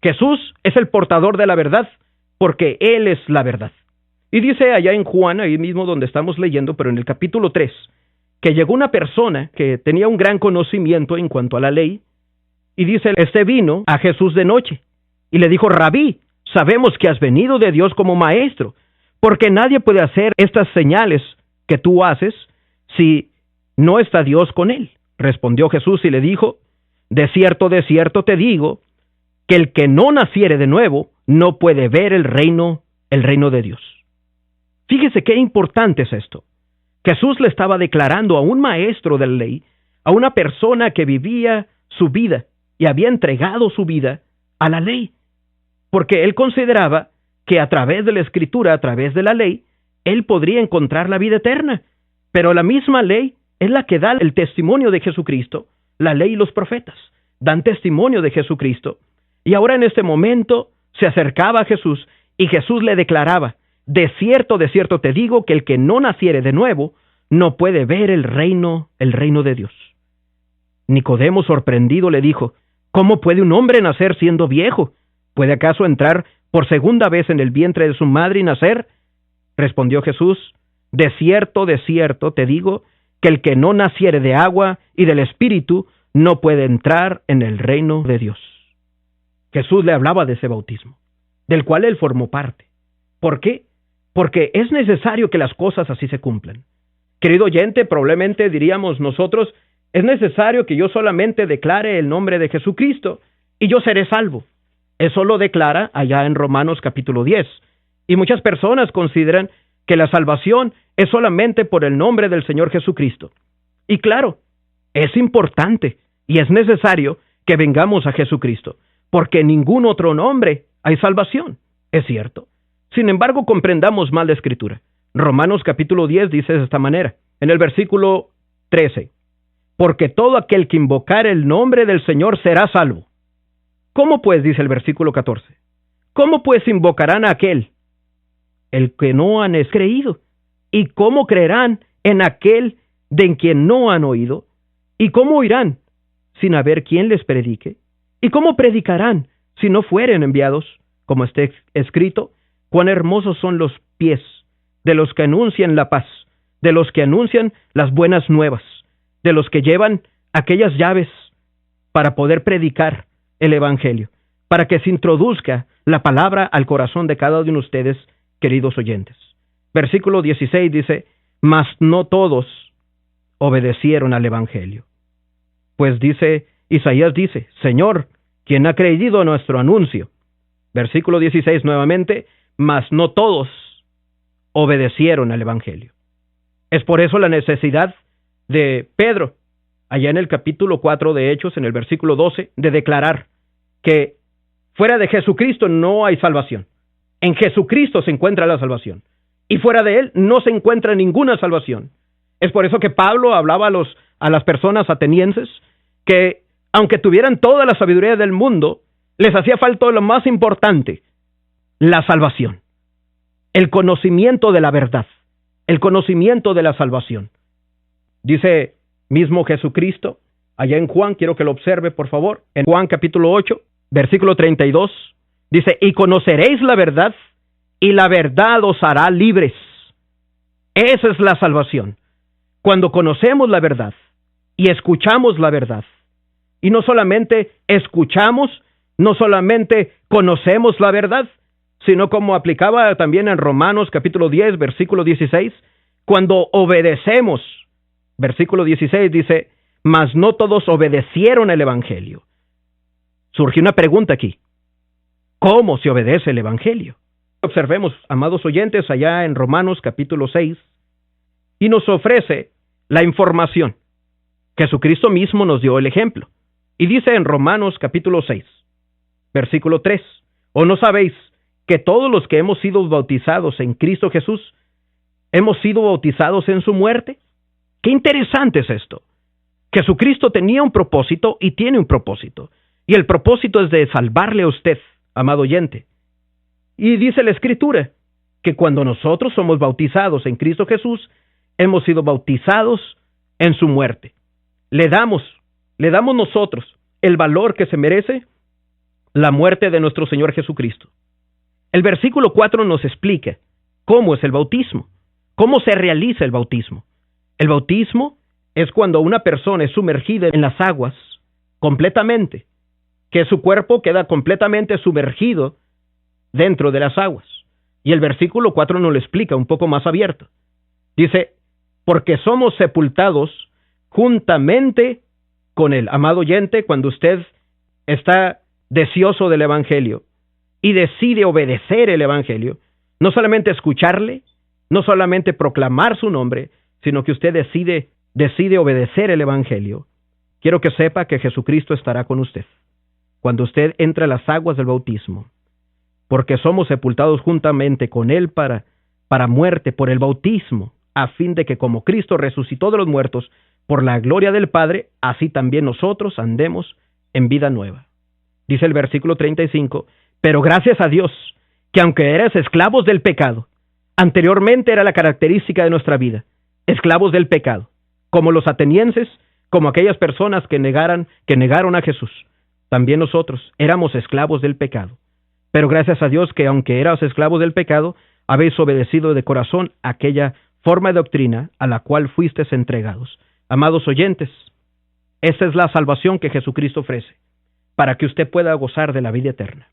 Jesús es el portador de la verdad, porque Él es la verdad. Y dice allá en Juan, ahí mismo donde estamos leyendo, pero en el capítulo 3, que llegó una persona que tenía un gran conocimiento en cuanto a la ley, y dice, este vino a Jesús de noche, y le dijo, Rabí, sabemos que has venido de Dios como maestro, porque nadie puede hacer estas señales que tú haces si no está Dios con él. Respondió Jesús y le dijo, de cierto te digo, que el que no naciere de nuevo no puede ver el reino de Dios. Fíjese qué importante es esto. Jesús le estaba declarando a un maestro de la ley, a una persona que vivía su vida y había entregado su vida a la ley, porque él consideraba que a través de la Escritura, a través de la ley, él podría encontrar la vida eterna. Pero la misma ley es la que da el testimonio de Jesucristo. La ley y los profetas dan testimonio de Jesucristo. Y ahora en este momento se acercaba a Jesús y Jesús le declaraba, de cierto te digo que el que no naciere de nuevo no puede ver el reino de Dios. Nicodemo, sorprendido, le dijo, ¿cómo puede un hombre nacer siendo viejo? ¿Puede acaso entrar por segunda vez en el vientre de su madre y nacer? Respondió Jesús, de cierto te digo que el que no naciere de agua y del Espíritu no puede entrar en el reino de Dios. Jesús le hablaba de ese bautismo, del cual él formó parte. ¿Por qué? Porque es necesario que las cosas así se cumplan. Querido oyente, probablemente diríamos nosotros, es necesario que yo solamente declare el nombre de Jesucristo y yo seré salvo. Eso lo declara allá en Romanos capítulo 10. Y muchas personas consideran que la salvación es solamente por el nombre del Señor Jesucristo. Y claro, es importante y es necesario que vengamos a Jesucristo, porque en ningún otro nombre hay salvación. Es cierto. Sin embargo, comprendamos mal la Escritura. Romanos capítulo 10 dice de esta manera, en el versículo 13, porque todo aquel que invocare el nombre del Señor será salvo. ¿Cómo pues, dice el versículo 14? ¿Cómo pues invocarán a aquel? El que no han creído. ¿Y cómo creerán en aquel de en quien no han oído? ¿Y cómo oirán sin haber quien les predique? ¿Y cómo predicarán si no fueren enviados? Como está escrito, cuán hermosos son los pies de los que anuncian la paz, de los que anuncian las buenas nuevas, de los que llevan aquellas llaves para poder predicar el Evangelio, para que se introduzca la palabra al corazón de cada uno de ustedes, queridos oyentes. Versículo 16 dice, mas no todos obedecieron al Evangelio. Pues dice, Isaías dice, Señor, ¿quién ha creído nuestro anuncio? Versículo 16 nuevamente, mas no todos obedecieron al Evangelio. Es por eso la necesidad de Pedro, allá en el capítulo 4 de Hechos, en el versículo 12, de declarar que fuera de Jesucristo no hay salvación. En Jesucristo se encuentra la salvación. Y fuera de Él no se encuentra ninguna salvación. Es por eso que Pablo hablaba a las personas atenienses que, aunque tuvieran toda la sabiduría del mundo, les hacía falta lo más importante, la salvación. El conocimiento de la verdad. El conocimiento de la salvación. Dice mismo Jesucristo, allá en Juan, quiero que lo observe por favor, en Juan capítulo 8, versículo 32, dice, y conoceréis la verdad, y la verdad os hará libres. Esa es la salvación. Cuando conocemos la verdad, y escuchamos la verdad, y no solamente escuchamos, no solamente conocemos la verdad, sino como aplicaba también en Romanos capítulo 10, versículo 16, cuando obedecemos, versículo 16 dice, mas no todos obedecieron el Evangelio. Surge una pregunta aquí. ¿Cómo se obedece el Evangelio? Observemos, amados oyentes, allá en Romanos capítulo 6, y nos ofrece la información. Jesucristo mismo nos dio el ejemplo. Y dice en Romanos capítulo 6, versículo 3, ¿o no sabéis que todos los que hemos sido bautizados en Cristo Jesús, hemos sido bautizados en su muerte? Qué interesante es esto. Jesucristo tenía un propósito y tiene un propósito. Y el propósito es de salvarle a usted, amado oyente. Y dice la Escritura que cuando nosotros somos bautizados en Cristo Jesús, hemos sido bautizados en su muerte. Le damos nosotros el valor que se merece la muerte de nuestro Señor Jesucristo. El versículo 4 nos explica cómo es el bautismo, cómo se realiza el bautismo. El bautismo es cuando una persona es sumergida en las aguas completamente, que su cuerpo queda completamente sumergido dentro de las aguas. Y el versículo 4 nos lo explica un poco más abierto. Dice, porque somos sepultados juntamente con Él. Amado oyente, cuando usted está deseoso del Evangelio y decide obedecer el Evangelio, no solamente escucharle, no solamente proclamar su nombre, sino que usted decide obedecer el Evangelio, quiero que sepa que Jesucristo estará con usted cuando usted entre a las aguas del bautismo, porque somos sepultados juntamente con Él para muerte por el bautismo, a fin de que como Cristo resucitó de los muertos por la gloria del Padre, así también nosotros andemos en vida nueva. Dice el versículo 35, pero gracias a Dios, que aunque eras esclavos del pecado, anteriormente era la característica de nuestra vida, esclavos del pecado, como los atenienses, como aquellas personas que negaron a Jesús. También nosotros éramos esclavos del pecado. Pero gracias a Dios que aunque eras esclavos del pecado, habéis obedecido de corazón aquella forma de doctrina a la cual fuisteis entregados. Amados oyentes, esta es la salvación que Jesucristo ofrece, para que usted pueda gozar de la vida eterna.